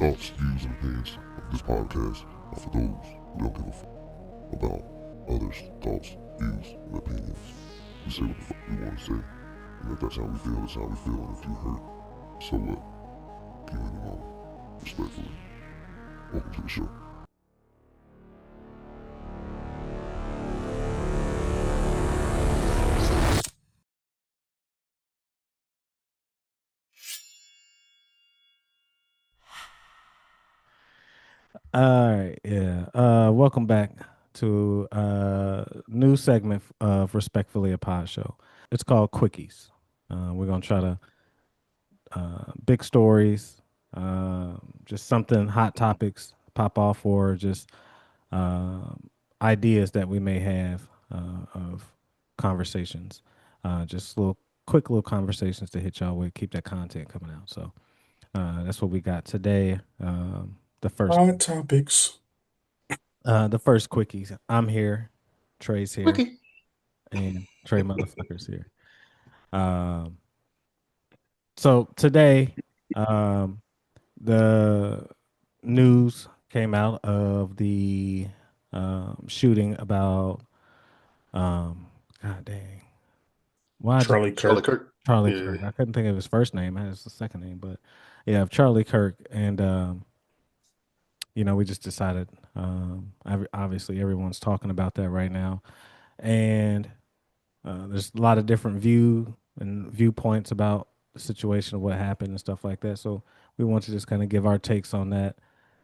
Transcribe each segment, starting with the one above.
thoughts, views, and opinions of this podcast are for those who don't give a fuck about others' thoughts, views, and opinions. We say what the fuck we want to say, and if that's how we feel, that's how we feel, and if you hurt, so what? Give me the moment. Respectfully. Welcome to the show. All right, yeah. Welcome back to new segment of Respectfully a Pod Show. It's called Quickies. We're gonna try to big stories, just something hot topics pop off, or just ideas that we may have of conversations. Just little quick little conversations to hit y'all with. Keep that content coming out. So that's what we got today. The first Hot topics. The first quickies. I'm here. Trey's here. Quickie. And Trey motherfuckers here. Um, so today, um, the news came out of the shooting about God dang. Why I just Charlie Charlie Kirk. Kirk. Charlie Yeah. Kirk. I couldn't think of his first name. I had his second name, but yeah, Charlie Kirk. And we just decided obviously everyone's talking about that right now. And there's a lot of different viewpoints about the situation of what happened and stuff like that. So we want to just kind of give our takes on that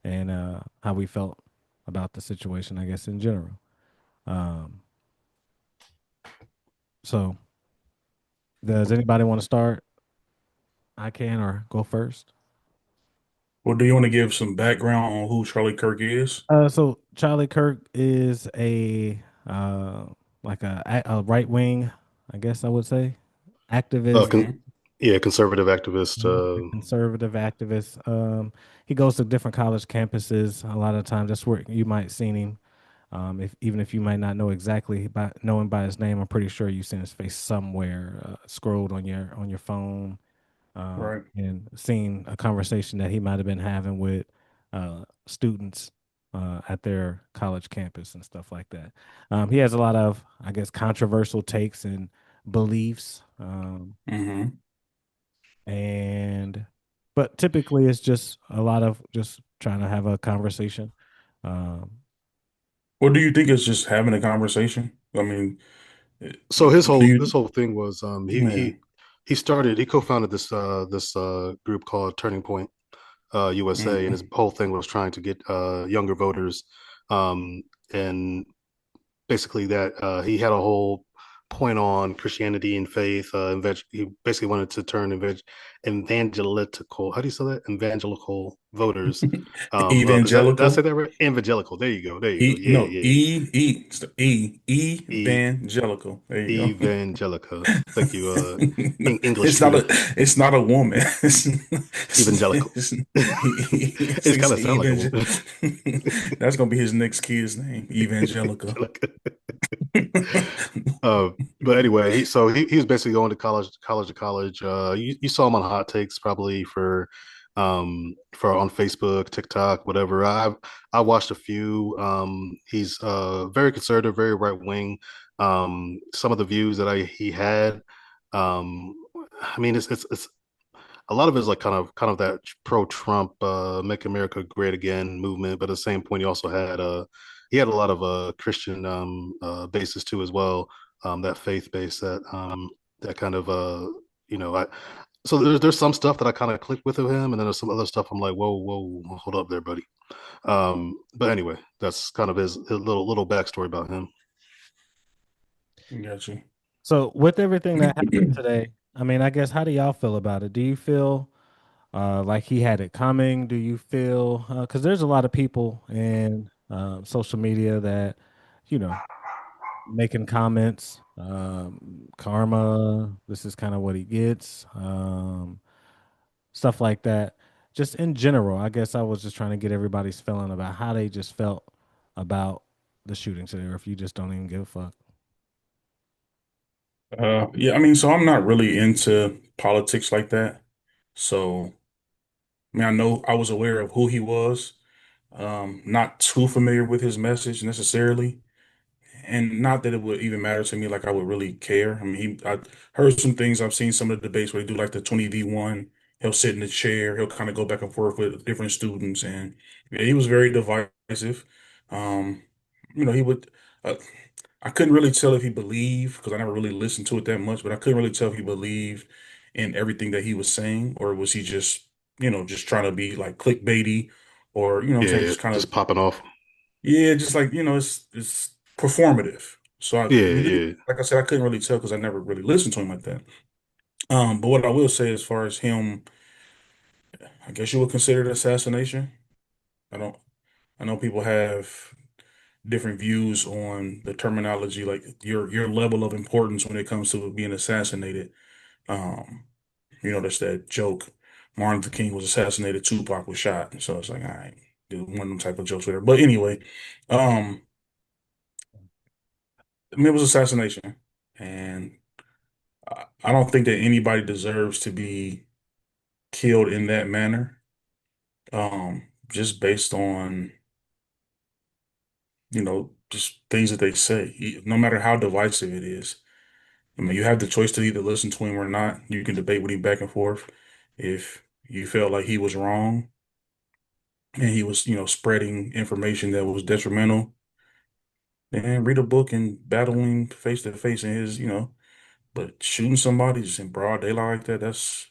and how we felt about the situation, I guess, in general. Um, so does anybody want to start? I can or go first. Well, do you want to give some background on who Charlie Kirk is? So Charlie Kirk is a like a right wing, I guess I would say, Uh, activist. con- Hmm. yeah, conservative activist. A conservative activist. He goes to different college campuses. A lot of times, that's where you might seen him. If even if you might not know exactly by knowing by his name, I'm pretty sure you've seen his face somewhere, scrolled on your phone, Right. and seen a conversation that he might have been having with students at their college campus and stuff like that. He has a lot of, I guess, controversial takes and beliefs. Hmm. And but typically it's just a lot of just trying to have a conversation. um What do you think is just having a conversation? I mean, so his do whole you? his whole thing was Yeah. he co-founded this group called Turning Point USA, and his Hmm. whole thing was trying to get younger voters, um, and basically that he had a whole point on Christianity and faith. He basically wanted to turn evangelical. How do you say that? Evangelical voters. Did I say Evangelical. that right? Evangelical. There you go. There you go. E Yeah, no yeah. E it's the E evangelical. There you go. Evangelica. Thank you. English It's not tutor. a woman. Evangelical. It's It's kind of sound like a woman. That's gonna be his next kid's name, Evangelica. Evangelica. Uh, but anyway, he was basically going to college. You saw him on Hot Takes probably for on Facebook, TikTok, whatever. I watched a few. He's very conservative, very right wing. Some of the views that he had, um, I mean, it's a lot of it is like kind of that pro Trump, make America great again movement. But at the same point, he had a lot of Christian basis too as well. That faith base that kind of I so there's some stuff that I kind of click with him, and then there's some other stuff I'm like, whoa, hold up there, buddy. But anyway, that's kind of his little backstory about him. Got you. so with everything that happened today, I mean, I guess, how do y'all feel about it? Do you feel like he had it coming? Do you feel, because there's a lot of people in social media that, you know, making comments, karma, this is kind of what he gets, stuff like that. Just in general, I guess I was just trying to get everybody's feeling about how they just felt about the shooting today, or if you just don't even give a fuck. Yeah, I mean, so I'm not really into politics like that. So I mean, I know I was aware of who he was, not too familiar with his message necessarily, and not that it would even matter to me, like I would really care. I mean, I heard some things. I've seen some of the debates where they do like the 20v1. He'll sit in the chair. He'll kind of go back and forth with different students, and yeah, he was very divisive. Um, he would. Uh, I couldn't really tell if he believed because I never really listened to it that much, but I couldn't really tell if he believed in everything that he was saying, or was he just, just trying to be like clickbaity, or what I'm saying, Yeah, just kind of, just popping off. yeah, just like, it's performative. So Yeah, yeah. like I said, I couldn't really tell because I never really listened to him like that. But what I will say as far as him, I guess you would consider it assassination. I don't, I know people have different views on the terminology, like your level of importance when it comes to being assassinated. Um, there's that joke. Martin Luther King was assassinated, Tupac was shot. So it's like, all right, do one of them type of jokes with her. But anyway, um, I mean, it was assassination, and I don't think that anybody deserves to be killed in that manner. Just based on, just things that they say, no matter how divisive it is. I mean, you have the choice to either listen to him or not. You can debate with him back and forth. If you felt like he was wrong and he was, spreading information that was detrimental, then read a book and battle him face to face in his, but shooting somebody just in broad daylight like that, that's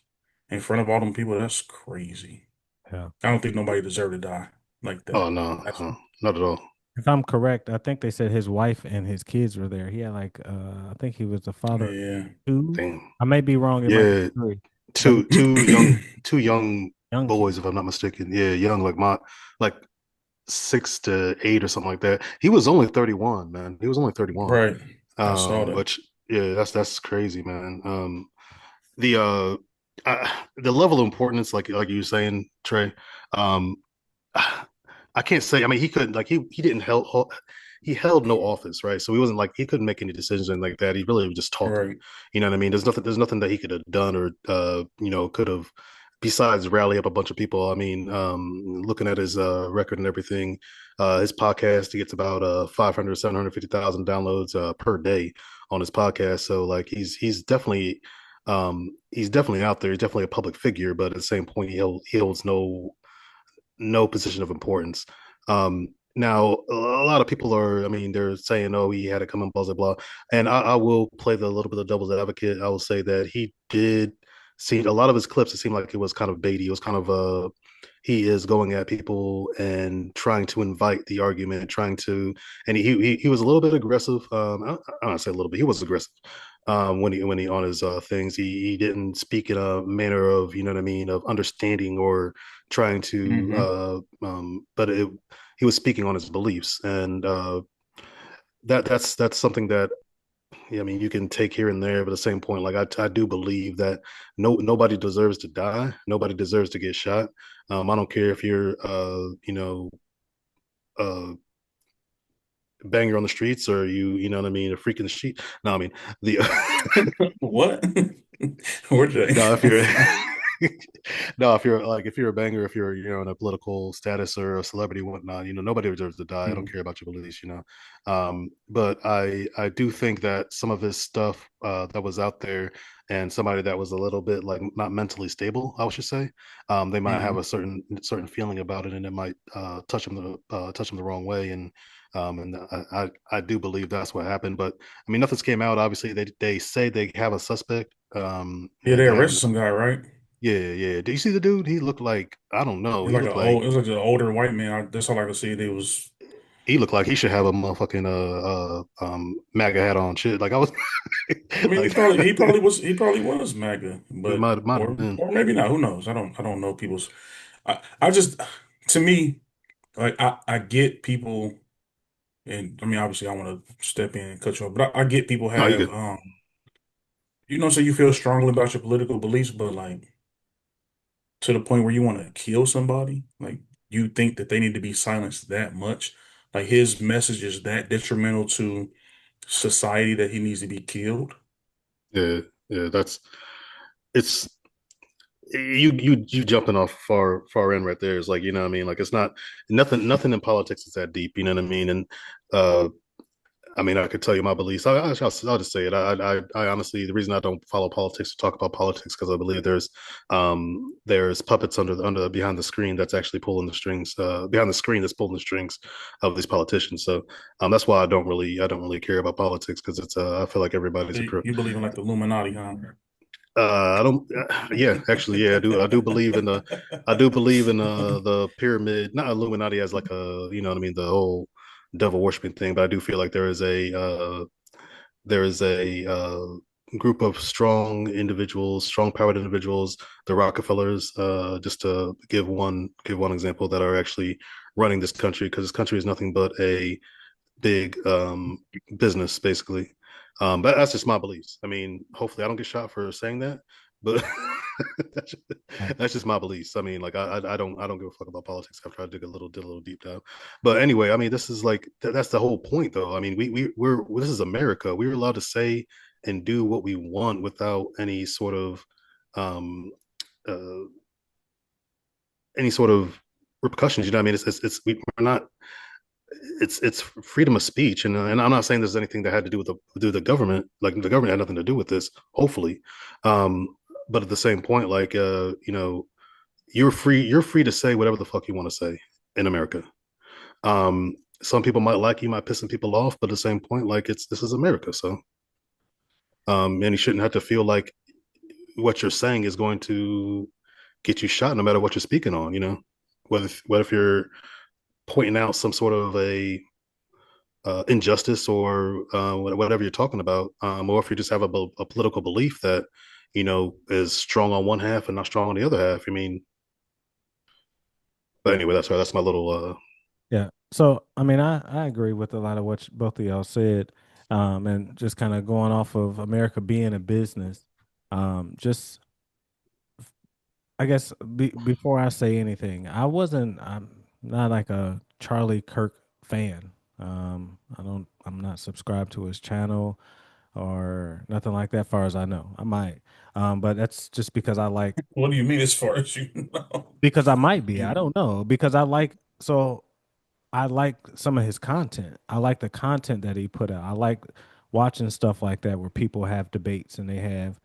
in front of all them people, that's crazy. Yeah. I don't think nobody deserved to die like Oh that. no, That's, no, not at all. If I'm correct, I think they said his wife and his kids were there. He had like I think he was the father of yeah. two. Damn. I may be wrong, it might be Yeah, three. But two young young boys, kids. if I'm not mistaken. Yeah, young, like 6 to 8 or something like that. He was only 31, man. He was only 31. Right. I saw that. Which yeah, that's crazy, man. The the level of importance, like you were saying, Trey. Um, I can't say. I mean, he couldn't like he didn't he held no office, right? So he wasn't like he couldn't make any decisions and like that. He really was just talking. Right. You know what I mean? There's nothing that he could have done or could have besides rally up a bunch of people. I mean, looking at his record and everything, his podcast, he gets about 500, 750,000 downloads per day on his podcast. So like he's definitely out there. He's definitely a public figure, but at the same point, he holds no position of importance. Now, a lot of people are, I mean, they're saying, oh, he had it coming, blah, blah, blah. And I will play the little bit of devil's advocate. I will say that he did see a lot of his clips. It seemed like it was kind of baity. It was kind of, he is going at people and trying to invite the argument, and he was a little bit aggressive. I don't say a little bit, he was aggressive. When he on his things, he didn't speak in a manner of, you know what I mean, of understanding or trying to Hmm. but he was speaking on his beliefs, and that's something that, yeah, I mean, you can take here and there, but at the same point, like I do believe that nobody deserves to die, nobody deserves to get shot. I don't care if you're uh banger on the streets, or you know what I mean, a freak in the street. No, I mean the What? Where did no, I if come you're from? no, if you're a banger, if you're in a political status or a celebrity and whatnot, nobody deserves to die. I don't Mm. care about your beliefs. But I do think that some of his stuff that was out there, and somebody that was a little bit like not mentally stable, I should say, they might have Mhm. a certain feeling about it, and it might touch them the wrong way, and I do believe that's what happened. But I mean, nothing's came out. Obviously, they say they have a suspect. Yeah, And they they haven't. arrested some guy, right? Yeah, yeah. Do you see the dude? He looked like, I don't know. He's like it was like an older white man. That's all I could see. They was, He looked like he should have a motherfucking MAGA hat on. Shit, like I was I mean, like he probably was MAGA, it but might have or been. or maybe not. Who knows? I don't know people's. I just, to me, like I get people, and I mean, obviously, I want to step in and cut you off, but I get people No, you have, good. so you feel strongly about your political beliefs, but like to the point where you want to kill somebody, like you think that they need to be silenced that much, like his message is that detrimental to society that he needs to be killed. Yeah, yeah. It's you jumping off far end right there. It's like, you know what I mean? Like, it's not nothing in politics is that deep, you know what I mean? And uh I mean, I could tell you my beliefs. I'll just say it. I honestly, the reason I don't follow politics or talk about politics because I believe there's puppets under behind the screen that's actually pulling the strings. Behind the screen that's pulling the strings of these politicians. So that's why I don't really care about politics because it's I feel like everybody's So a crook. you believe in like the Illuminati, huh? I don't. Yeah, actually, yeah, I do. I do believe in the pyramid, not Illuminati as like a, you know what I mean, the whole devil worshiping thing. But I do feel like there is a group of strong individuals, strong powered individuals, the Rockefellers, just to give one example, that are actually running this country, because this country is nothing but a big business, basically. But that's just my beliefs. I mean, hopefully, I don't get shot for saying that, but that's, just, Right. that's just my beliefs. I mean, like I don't give a fuck about politics after I did a little deep dive. But anyway, I mean, this is like that's the whole point, though. I mean, we're this is America. We're allowed to say and do what we want without um uh any sort of repercussions. You know what I mean? We're not, it's freedom of speech, and I'm not saying there's anything that had to do the government. Like, the government had nothing to do with this, hopefully. Um, but at the same point, like, you know, you're free to say whatever the fuck you want to say in America. Some people might like you, might piss some people off, but at the same point, like, this is America. So and you shouldn't have to feel like what you're saying is going to get you shot, no matter what you're speaking on. You know, what if you're pointing out some sort of a injustice, or whatever you're talking about, or if you just have a political belief that, you know, is strong on one half and not strong on the other half. I mean, but anyway, that's right. That's my little. Yeah. So, I mean, I agree with a lot of what both of y'all said. And just kind of going off of America being a business, just, I guess, before I say anything, I'm not like a Charlie Kirk fan. I'm not subscribed to his channel or nothing like that, far as I know. I might. But that's just What do you mean as far as you know? because I might be. I You don't know. Because I like some of his content. I like the content that he put out. I like watching stuff like that where people have debates and they have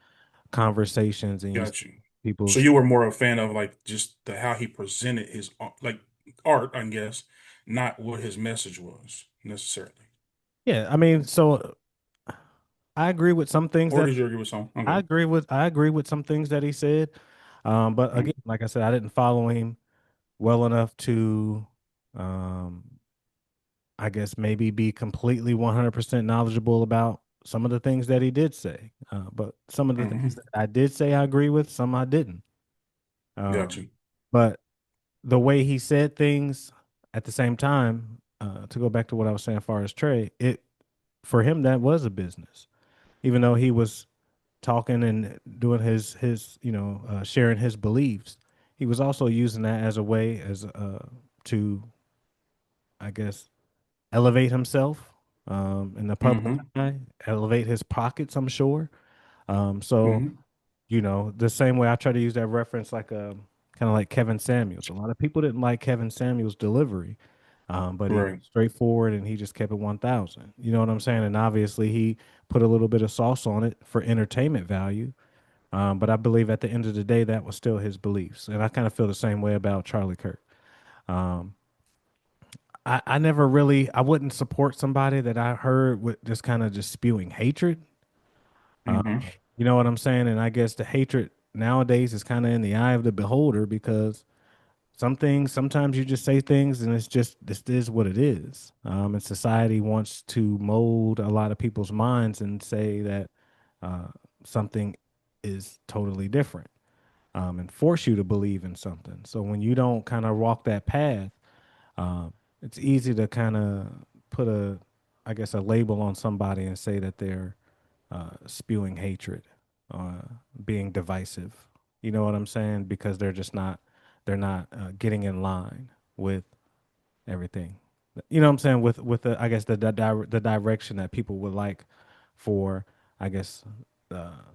conversations and you see got you. So people's. you were more a fan of like just the how he presented his like art, I guess, not what his message was necessarily. Yeah, I mean, so I agree with some things Or that did you agree with some? Okay. I agree with some things that he said. But Mhm. again, like I said, I didn't follow him well enough to um I guess maybe be completely 100% knowledgeable about some of the things that he did say. But some of the things Mhm. that I did say I agree with, some I didn't. Got Um, you. but the way he said things at the same time, to go back to what I was saying as far as Trey, it for him that was a business. Even though he was talking and doing his sharing his beliefs, he was also using that as a way as to, I guess, elevate himself in the public Hmm. eye, elevate his pockets, I'm sure. So, Hmm. the same way I try to use that reference, like kind of like Kevin Samuels. A lot of people didn't like Kevin Samuels' delivery, but he was Right. straightforward and he just kept it 1,000. You know what I'm saying? And obviously, he put a little bit of sauce on it for entertainment value. But I believe at the end of the day, that was still his beliefs. And I kind of feel the same way about Charlie Kirk. Um, I never really, I wouldn't support somebody that I heard with just kind of just spewing hatred. Uh, Hmm. you know what I'm saying? And I guess the hatred nowadays is kind of in the eye of the beholder, because some things, sometimes you just say things and it's just, this is what it is. And society wants to mold a lot of people's minds and say that uh, something is totally different, and force you to believe in something. So when you don't kind of walk that path, um, it's easy to kind of put I guess, a label on somebody and say that they're spewing hatred, uh, being divisive. You know what I'm saying? Because they're not getting in line with everything. You know what I'm saying? With the, I guess, the direction that people would like for, I guess,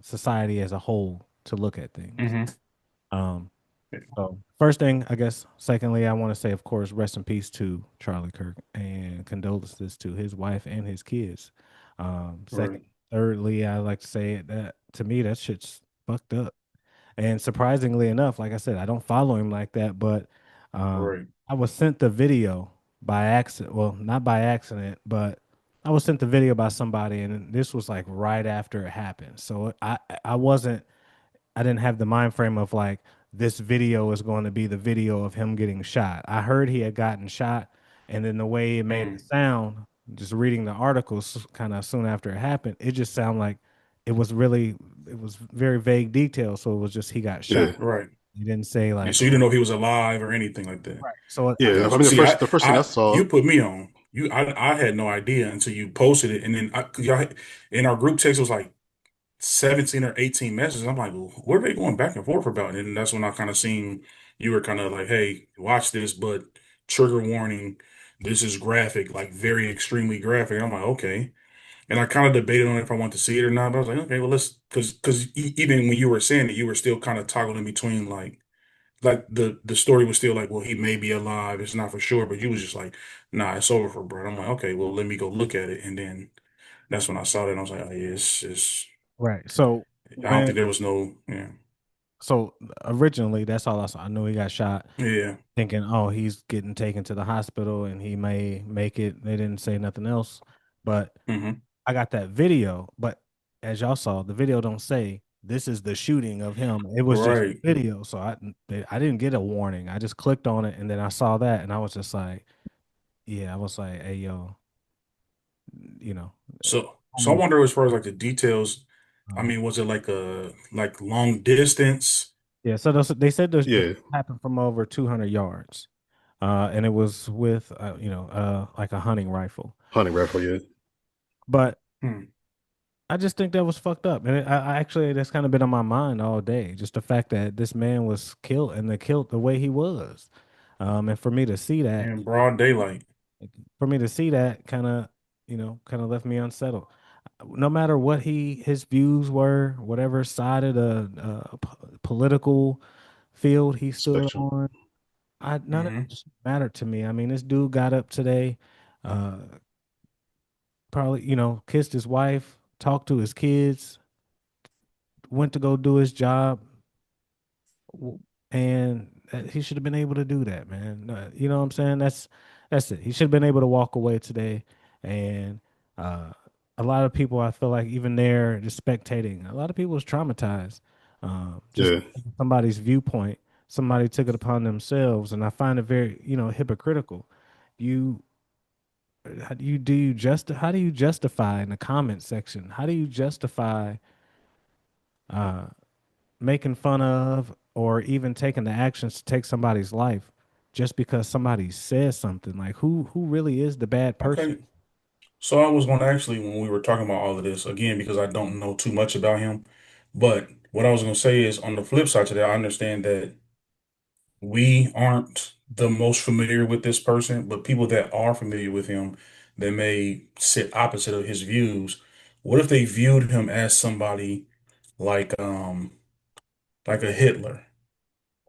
society as a whole to look at things. Hmm. Um, so first thing, I guess. Secondly, I want to say, of course, rest in peace to Charlie Kirk and condolences to his wife and his kids. Right. Second, thirdly, I like to say that to me that shit's fucked up. And surprisingly enough, like I said, I don't follow him like that, but Right. I was sent the video by accident. Well, not by accident, but I was sent the video by somebody, and this was like right after it happened. So I wasn't I didn't have the mind frame of like this video is going to be the video of him getting shot. I heard he had gotten shot, and then the way it made it Mm. sound, just reading the articles kind of soon after it happened, it just sounded like it was really it was very vague details. So it was just he got shot. Yeah, Right. He didn't say And like, so you oh, didn't know if he was alive or anything like that. right. So yeah. I Got mean, you. See, the first thing I saw, you put me on. I had no idea until you posted it, and then y'all in our group text it was like 17 or 18 messages. I'm like, well, what are they going back and forth about? And that's when I kind of seen you were kind of like, hey, watch this, but trigger warning. This is graphic, like very extremely graphic. I'm like, okay. And I kind of debated on if I want to see it or not, but I was like, okay, well, let's, because even when you were saying it, you were still kind of toggling between like the story was still like, well, he may be alive. It's not for sure, but you was just like, nah, it's over for bro. I'm like, okay, well, let me go look at it, and then that's when I saw that, and I was like, oh yeah, it's. right. So I don't when think there was no, yeah, so originally that's all I saw. I knew he got shot, yeah, thinking, oh, he's getting taken to the hospital and he may make it. They didn't say nothing else, but hmm I got that video, but as y'all saw, the video don't say this is the shooting of him. It was just right. video, so I didn't get a warning. I just clicked on it and then I saw that and I was just like, yeah, I was like, hey yo, you know, So I almost. wonder as far as like the details. I uh, mean, was it like a like long distance? yeah, so they said the yeah, happened from over 200 yards, and it was with like a hunting rifle, hunting rifle. Yeah, but Hmm. I just think that was fucked up, and I actually that's kind of been on my mind all day. Just the fact that this man was killed and they killed the way he was, and for me to see that, In broad daylight. kind of, kind of left me unsettled. No matter what his views were, whatever side of the political field he stood spectrum. on, none of hmm it mattered to me. I mean, this dude got up today, uh, probably kissed his wife, talked to his kids, went to go do his job, w- and he should have been able to do that, man. You know what I'm saying? That's it. He should have been able to walk away today, and uh, a lot of people, I feel like, even there, just spectating, a lot of people was traumatized. Just Yeah, somebody's viewpoint, somebody took it upon themselves, and I find it very, hypocritical. You, how do you justify in the comment section? How do you justify? Uh, Making fun of or even taking the actions to take somebody's life just because somebody says something? Like who really is the bad person? Okay. So I was going to actually, when we were talking about all of this, again, because I don't know too much about him, but what I was going to say is on the flip side to that, I understand that we aren't the most familiar with this person, but people that are familiar with him that may sit opposite of his views, what if they viewed him as somebody like like a Hitler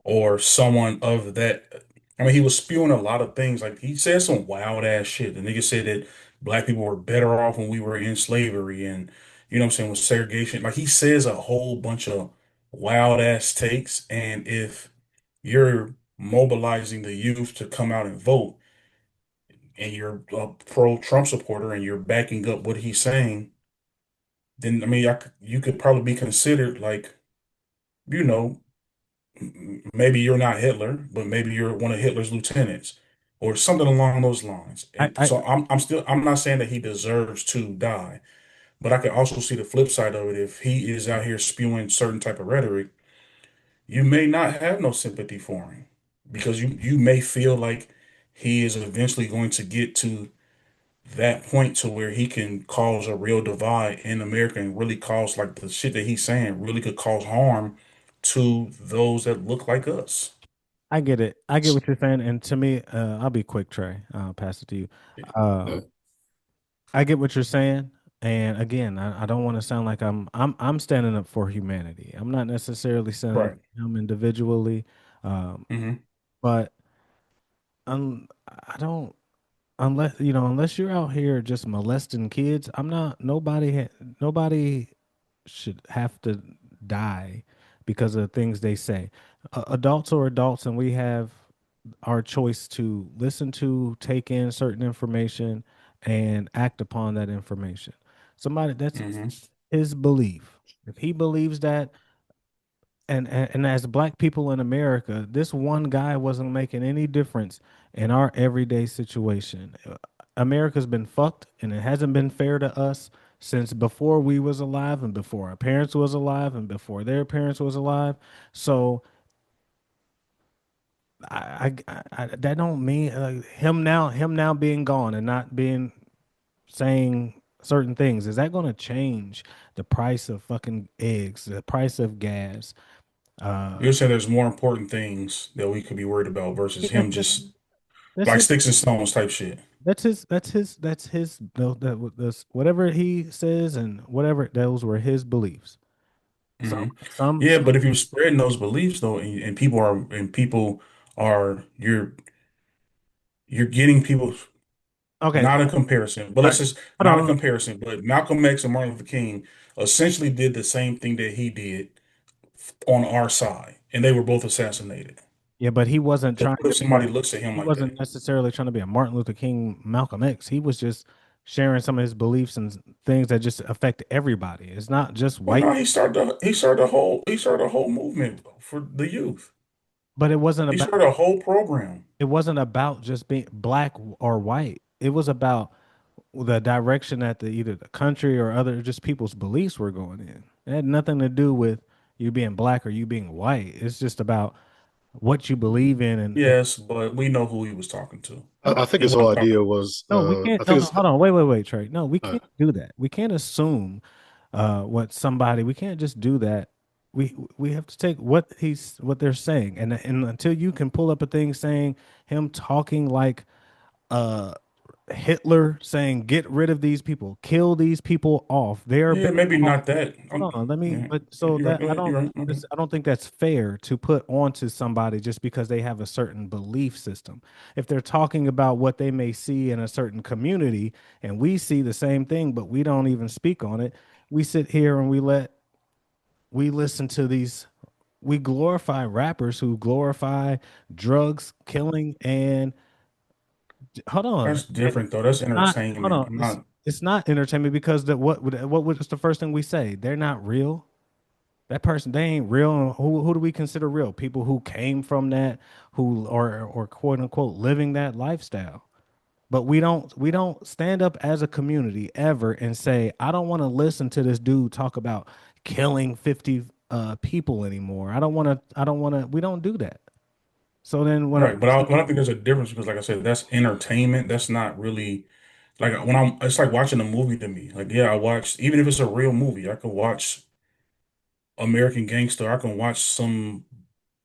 or someone of that? I mean, he was spewing a lot of things. Like he said some wild ass shit. The nigga said that black people were better off when we were in slavery and you know what I'm saying, with segregation. Like he says a whole bunch of wild ass takes. And if you're mobilizing the youth to come out and vote and you're a pro Trump supporter and you're backing up what he's saying, then I mean, you could probably be considered like, you know, maybe you're not Hitler, but maybe you're one of Hitler's lieutenants or something along those lines. I, And I so I'm not saying that he deserves to die, but I can also see the flip side of it. If he is out here spewing certain type of rhetoric, you may not have no sympathy for him because you may feel like he is eventually going to get to that point to where he can cause a real divide in America and really cause like the shit that he's saying really could cause harm to those that look like us. I get it. I get what you're saying, and to me, I'll be quick, Trey. I'll pass it to you. Uh, yeah, I get what you're saying. And again, I don't want to sound like I'm standing up for humanity. I'm not necessarily standing up Right. for him individually, Hmm. but I don't unless unless you're out here just molesting kids. I'm not nobody should have to die because of things they say. Adults are adults, and we have our choice to listen to, take in certain information, and act upon that information. Somebody that's Hmm. his belief. If he believes that, and as black people in America, this one guy wasn't making any difference in our everyday situation. America's been fucked, and it hasn't been fair to us since before we was alive, and before our parents was alive, and before their parents was alive. So that don't mean him now being gone and not being saying certain things. Is that going to change the price of fucking eggs, the price of gas? Uh, You're saying there's more important things that we could be worried about versus yeah, him just that's like his. sticks and stones type shit. That's his. No, that's whatever he says and whatever those were his beliefs. Some, Hmm. some, Yeah, some. but if you're spreading those beliefs though, and people are you're getting people Okay, not a comparison, but all let's right. just Hold not a on. comparison, but Malcolm X and Martin Luther King essentially did the same thing that he did on our side, and they were both assassinated. Yeah, but he wasn't So trying what if to be a. somebody looks at him He like wasn't that? necessarily trying to be a Martin Luther King, Malcolm X. He was just sharing some of his beliefs and things that just affect everybody. It's not just Well, white, no, he started a whole movement for the youth. but it wasn't He about. started a whole program. It wasn't about just being black or white. It was about the direction that either the country or other just people's beliefs were going in. It had nothing to do with you being black or you being white. It's just about what you believe in and Yes, but we know who he was talking to. no, I think And his what whole I'm talking idea was, no, we can't. I No, think no, it's, hold on, wait, Trey. No, we uh, can't do that. We can't assume what somebody. We can't just do that. We have to take what they're saying, and until you can pull up a thing saying him talking like uh Hitler saying, "Get rid of these people, kill these people off." They are Yeah, better maybe off. not that. Hold on, let me. Yeah, But yeah, so you're right. that Go ahead. You're right. Okay. I don't think that's fair to put onto somebody just because they have a certain belief system. If they're talking about what they may see in a certain community, and we see the same thing, but we don't even speak on it, we sit here and we listen to these. We glorify rappers who glorify drugs, killing, and hold on. That's different though. That's Not hold entertainment. on. I'm It's not. it's not entertainment because what was the first thing we say? They're not real. That person, they ain't real. Who do we consider real? People who came from that, who or quote unquote living that lifestyle. But we don't stand up as a community ever and say, I don't want to listen to this dude talk about killing 50 people anymore. I don't want to we don't do that. So then when a Right, but person I think there's a difference because, like I said, that's entertainment. That's not really like when I'm. It's like watching a movie to me. Like, yeah, I watch even if it's a real movie, I could watch American Gangster. I can watch some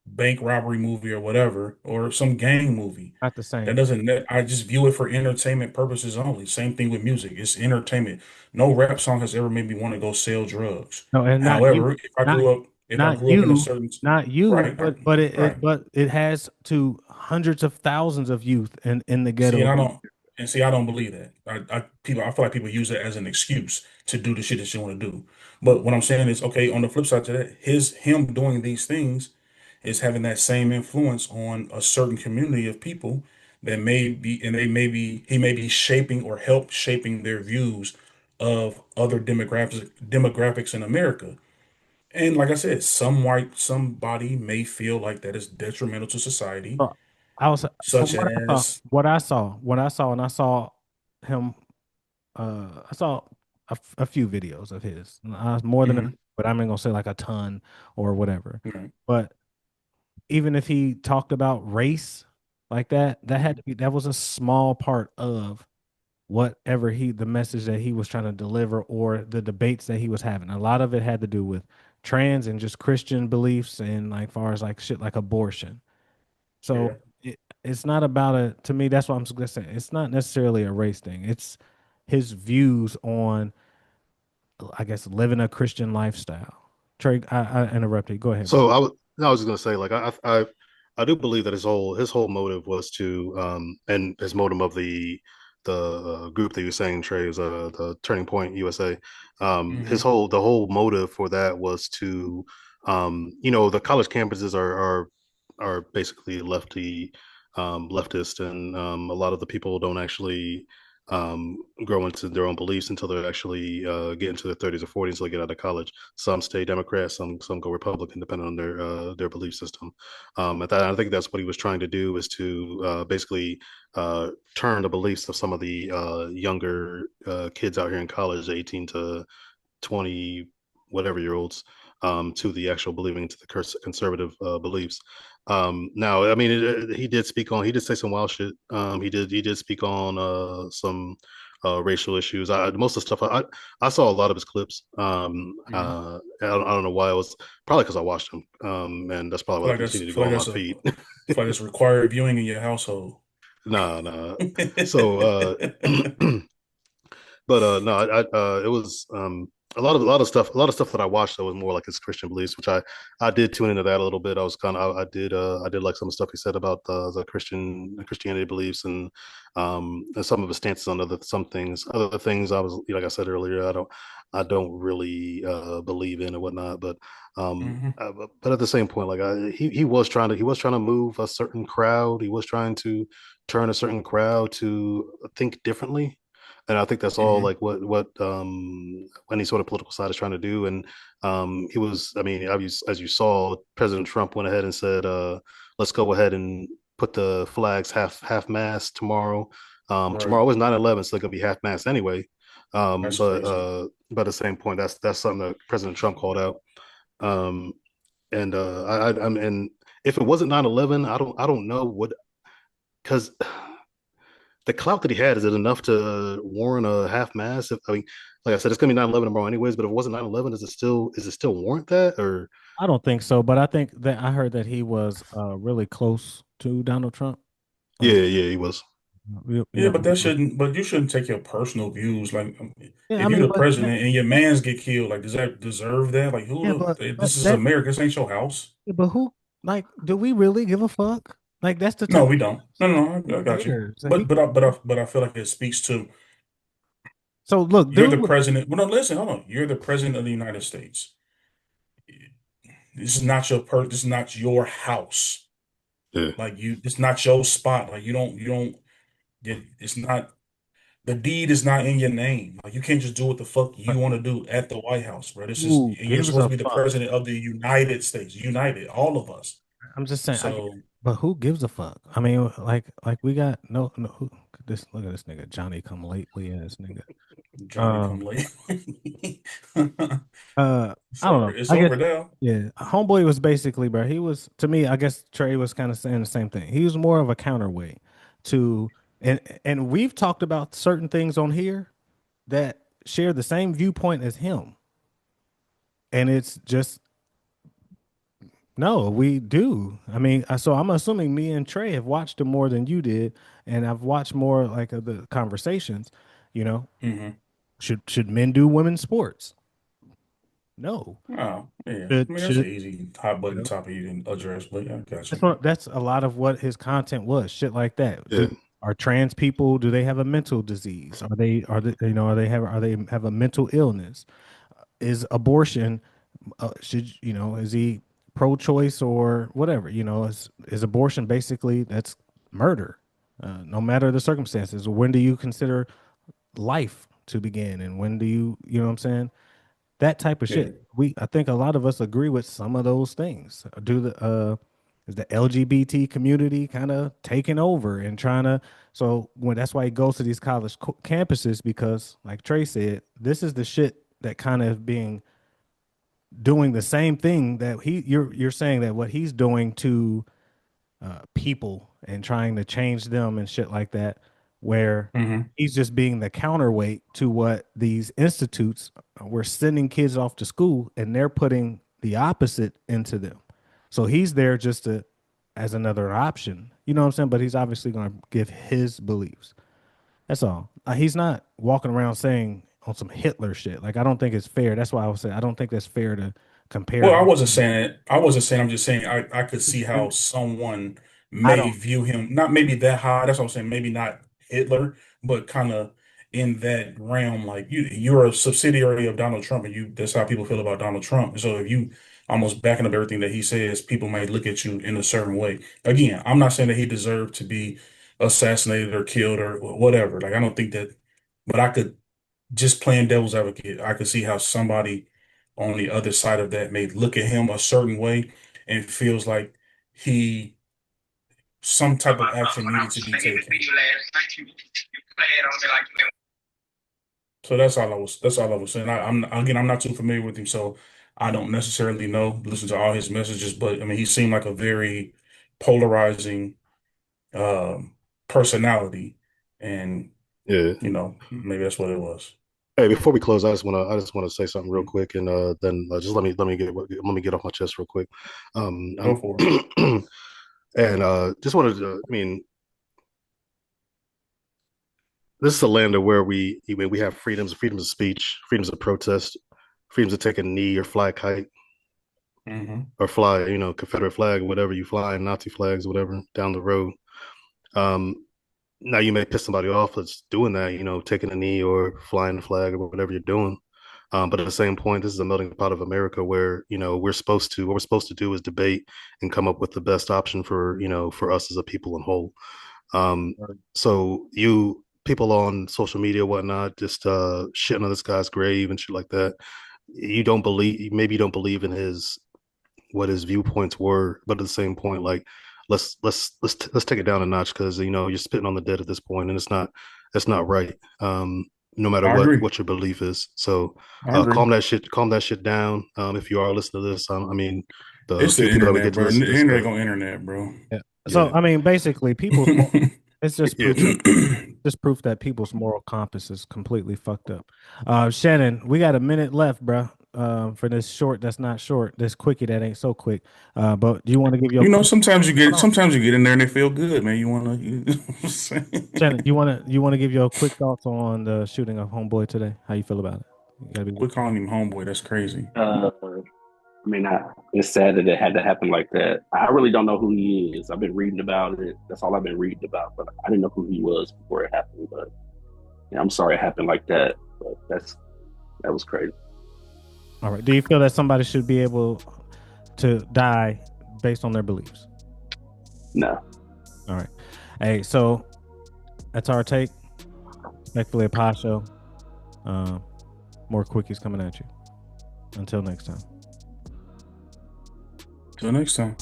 bank robbery movie or whatever, or some gang movie. not the That same. doesn't. I just view it for entertainment purposes only. Same thing with music. It's entertainment. No rap song has ever made me want to go sell drugs. No, and not you, However, not if I not grew up in a you, certain not you, right, but right. it has to hundreds of thousands of youth in the See, ghetto. I don't believe that. I feel like people use it as an excuse to do the shit that you want to do. But what I'm saying is, okay, on the flip side to that, him doing these things is having that same influence on a certain community of people that may be, and he may be shaping or help shaping their views of other demographics in America. And like I said, somebody may feel like that is detrimental to society, So I was from such what I saw, as and I saw him. I saw a few videos of his, more than, mhm, but I'm not gonna say like a ton or whatever. right, But even if he talked about race like that, mhm. that was a small part of whatever the message that he was trying to deliver or the debates that he was having. A lot of it had to do with trans and just Christian beliefs and like far as like shit like abortion. Yeah. So it's not about to me, that's what I'm gonna say. It's not necessarily a race thing. It's his views on. I guess, living a Christian lifestyle. Trey, I interrupted. Go ahead, bro. So I was just gonna say, like, I do believe that his whole motive was to, and his motive of the group that you were saying, Trey, is the Turning Point USA. Hmm. The whole motive for that was to, the college campuses are basically leftist, and a lot of the people don't actually grow into their own beliefs until they're actually get into their 30s or 40s until they get out of college. Some stay Democrat, some go Republican, depending on their belief system. I think that's what he was trying to do, is to basically turn the beliefs of some of the younger kids out here in college, 18 to 20 whatever year olds, to the actual believing into the conservative beliefs. Now, I mean, he he did say some wild shit. He did speak on some racial issues. Most of the stuff I saw a lot of his clips. Hmm. I don't know why. It was probably because I watched him, and that's probably why they continue to Feel go like on my that's feed. required viewing in your household. Nah, nah. So, but no, it was a lot of stuff that I watched that was more like his Christian beliefs, which I did tune into that a little bit. I was kind of I did like some stuff he said about the Christianity beliefs, and some of his stances on other things I was, like I said earlier, I don't really believe in or whatnot, Hmm. but at the same point, like he was trying to move a certain crowd. He was trying to turn a certain crowd to think differently, and I think that's all Hmm. like what any sort of political side is trying to do. And he was, I mean, as you saw, President Trump went ahead and said, let's go ahead and put the flags half mast tomorrow. Right. Tomorrow is 9/11, so they're gonna be half mast anyway. That's crazy. But at the same point, that's something that President Trump called out. Um, and I mean, if it wasn't 9/11, I don't know what, because the clout that he had, is it enough to warrant a half mast? I mean, like I said, it's gonna be 9/11 tomorrow anyways, but if it wasn't 9/11, is it still warrant that? Or I don't think so, but I think that I heard that he was really close to Donald Trump. yeah, Um, yeah, he was. Yeah, but but you shouldn't take your personal views. Like, yeah, I if you're mean, the president and your man's get killed, like, does that deserve that? Like, yeah, this is that, America. This ain't your house. yeah, but who, like, do we really give a fuck? Like, that's the No, type we of, don't. No, no, no, I who got you. cares? Like, we, But I feel like it speaks to so look, you're dude, the president. Well, no, listen, hold on. You're the president of the United States. This is not This is not your house. Yeah, Like, it's not your spot. Like, you don't get. It's not. The deed is not in your name. Like, you can't just do what the fuck you want to do at the White House, bro. This is, who and you're gives supposed a to be the fuck? president of the United States, united, all of us. I'm just saying, So but who gives a fuck? I mean, like we got no. Who, look at this nigga Johnny come lately ass nigga. Johnny come Um, late. I don't know. It's I guess over now. yeah. Homeboy was basically, bro. He was, to me. I guess Trey was kind of saying the same thing. He was more of a counterweight to, and we've talked about certain things on here that share the same viewpoint as him, and it's just no, we do. I mean, so I'm assuming me and Trey have watched him more than you did, and I've watched more like of the conversations. You know, Hmm. should men do women's sports? No. Oh, yeah. I mean, that's an Should easy hot you button know? topic you didn't address, but yeah, I got you. That's a lot of what his content was. Shit like that. yeah. Are trans people? Do they have a mental disease? Are they are they have a mental illness? Is abortion should is he pro-choice or whatever? Is abortion basically that's murder, no matter the circumstances? When do you consider life to begin, and when do you know what I'm saying? That type of Yeah. shit. I think a lot of us agree with some of those things. Is the LGBT community kind of taking over and trying to, so when that's why he goes to these college campuses, because like Trey said, this is the shit that kind of being doing the same thing that you're saying that what he's doing to people and trying to change them and shit like that, where Hmm. he's just being the counterweight to what these institutes were sending kids off to school, and they're putting the opposite into them. So he's there just to as another option, you know what I'm saying? But he's obviously going to give his beliefs. That's all. He's not walking around saying on some Hitler shit. Like I don't think it's fair. That's why I was saying I don't think that's fair to compare. Well, him. I wasn't saying, I'm just saying I could see how someone I may don't. view him, not maybe that high. That's what I'm saying. Maybe not Hitler, but kind of in that realm. Like you're a subsidiary of Donald Trump, and that's how people feel about Donald Trump. And so if you almost backing up everything that he says, people might look at you in a certain way. Again, I'm not saying that he deserved to be assassinated or killed or whatever. Like I don't think that, but I could, just playing devil's advocate, I could see how somebody on the other side of that may look at him a certain way and feels like he some type of action needed to be taken. So that's all I was saying. I'm not too familiar with him, so I don't necessarily know, listen to all his messages, but I mean he seemed like a very polarizing personality, and Yeah. maybe that's what it was. Hey, before we close, I just wanna say something real quick, and then just let me get off my chest real quick. Go for it. And just wanted to, I mean, this is a land where we have freedoms of speech, freedoms of protest, freedoms to take a knee or fly a kite or fly, Confederate flag or whatever you fly, Nazi flags, whatever, down the road. Um, Now you may piss somebody off that's doing that, taking a knee or flying the flag or whatever you're doing. But at the same point, this is a melting pot of America where, what we're supposed to do is debate and come up with the best option for us as a people in whole. So you people on social media, whatnot, just shitting on this guy's grave and shit like that. Maybe you don't believe in what his viewpoints were, but at the same point, like let's take it down a notch because you're spitting on the dead at this point, and it's not right. No matter I agree. what your belief is. So I agree. calm that shit down. If you are listening to this, I mean, the It's the few people that we internet, get to bro. listen The to this, internet gonna internet, bro. Yeah. So Yeah. I mean, basically, people. It's just Yeah. proof that people's moral compass is completely fucked up. Shannon, we got a minute left, bro. For this short that's not short, this quickie that ain't so quick. But do you want to give your sometimes hold on. sometimes you get in there and they feel good, man. You wanna, Shannon, you want to give your quick thoughts on the shooting of homeboy today? How you feel about it? You gotta be quit calling him homeboy. That's crazy. I mean, it's sad that it had to happen like that. I really don't know who he is. I've been reading about it. That's all I've been reading about. But I didn't know who he was before it happened. But yeah, I'm sorry it happened like that. But that was crazy. All right. Do you feel that somebody should be able to die based on their beliefs? No. All right. Hey, so that's our take. Respectfully, a pie show. More quickies coming at you. Until next time. Till next time.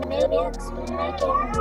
Maybe it's making